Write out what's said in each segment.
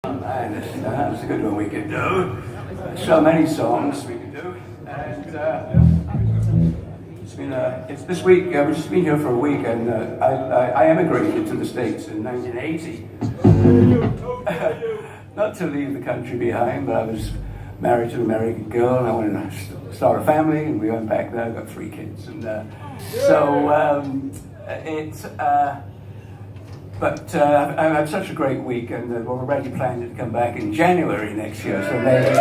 And that's a good one we could do. So many songs we could do. And it's this week, I've just been here for a week, and I emigrated to the States in 1980. Not to leave the country behind, but I was married to an American girl, and I wanted to start a family, and we went back there. I got 3 kids, and But I've had such a great week, and we're already planning to come back in January next year. So maybe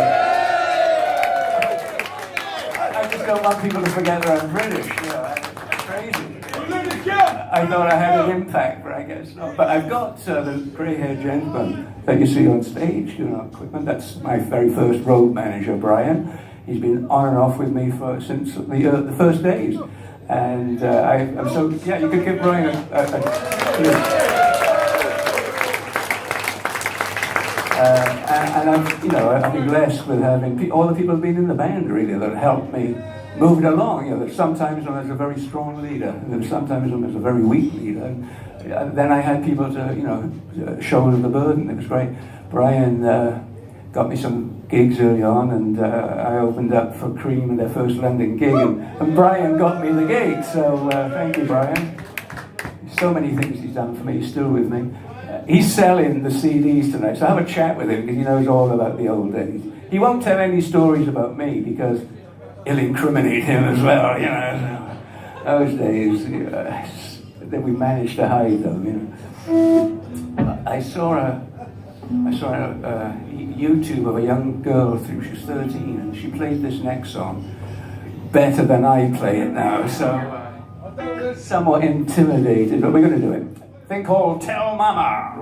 I just don't want people to forget that I'm British. You know, it's crazy. I thought I had an impact, but I guess not. But I've got the grey-haired gentleman that you see on stage doing our equipment. That's my very first road manager, Brian. He's been on and off with me since the first days. And I'm so, yeah, you could give Brian and I've been blessed with having all the people who've been in the band really that helped me move it along. You know, there's sometimes when there's a very strong leader, and there's sometimes when there's a very weak leader. And then I had people to, shoulder the burden. It was great. Brian got me some gigs early on, and I opened up for Cream in their first London gig, and Brian got me the gig. So thank you, Brian. So many things he's done for me. He's still with me. He's selling the CDs tonight, so have a chat with him because he knows all about the old days. He won't tell any stories about me because it'll incriminate him as well, Those days, that we managed to hide them, I saw a YouTube of a young girl, I think she was 13, and she played this next song better than I play it now, so somewhat intimidated, but we're going to do it. Thing called Tell Mama.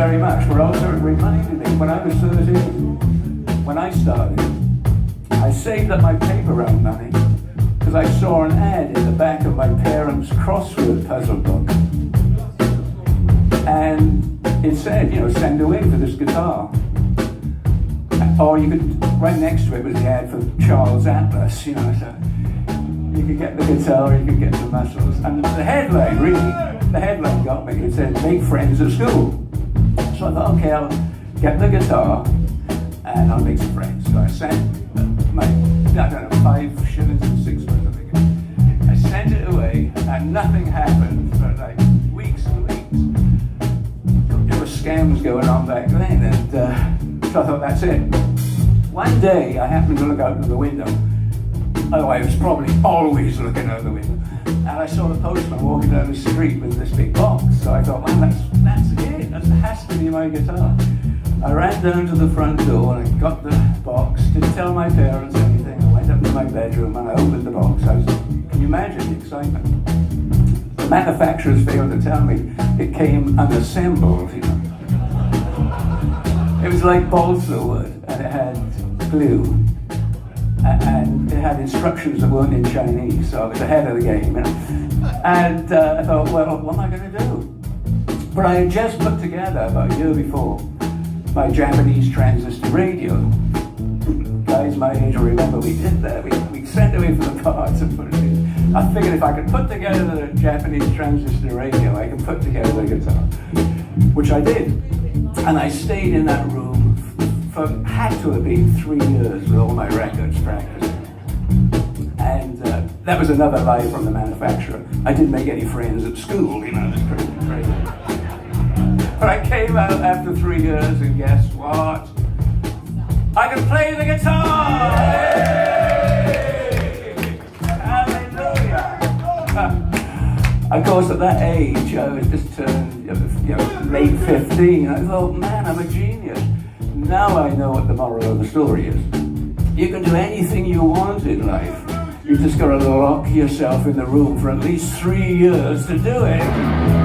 very much, but also it reminded me when I was 13, when I started, I saved up my paper round money because I saw an ad in the back of my parents' crossword puzzle book. And it said, you know, send away for this guitar. Or you could, right next to it was the ad for Charles Atlas, you know, so you could get the guitar, you could get the muscles. And the headline, really, the headline got me. It said, make friends at school. So I thought, okay, I'll get the guitar and I'll make some friends. So I sent my, I don't know, 5 shillings and 6 pence, I think. I sent it away and nothing happened for like weeks and weeks. There were scams going on back then, and so I thought, that's it. One day I happened to look out of the window. Oh, I was probably always looking out the window. And I saw the postman walking down the street with this big box. So I thought, man, that's it. That has to be my guitar. I ran down to the front door and I got the box. Didn't tell my parents anything. I went up to my bedroom and I opened the box. Can you imagine the excitement? The manufacturers failed to tell me it came unassembled, you know. It was like balsa wood, and it had glue. And it had instructions that weren't in Chinese, so I was ahead of the game, you know. And I thought, well, what am I going to do? But I had just put together, about a year before, my Japanese transistor radio. Guys my age will remember we did that. We sent away for the parts and put it in. I figured if I could put together the Japanese transistor radio, I could put together the guitar, which I did. And I stayed in that room for, had to have been 3 years with all my records practicing. And that was another lie from the manufacturer. I didn't make any friends at school, you know, it was pretty crazy. But I came out after 3 years and guess what? I could play the guitar! Hey! Hallelujah! Of course, at that age, I was just turned, you know, late 15. I thought, man, I'm a genius. Now I know what the moral of the story is. You can do anything you want in life. You just got to lock yourself in the room for at least 3 years to do it.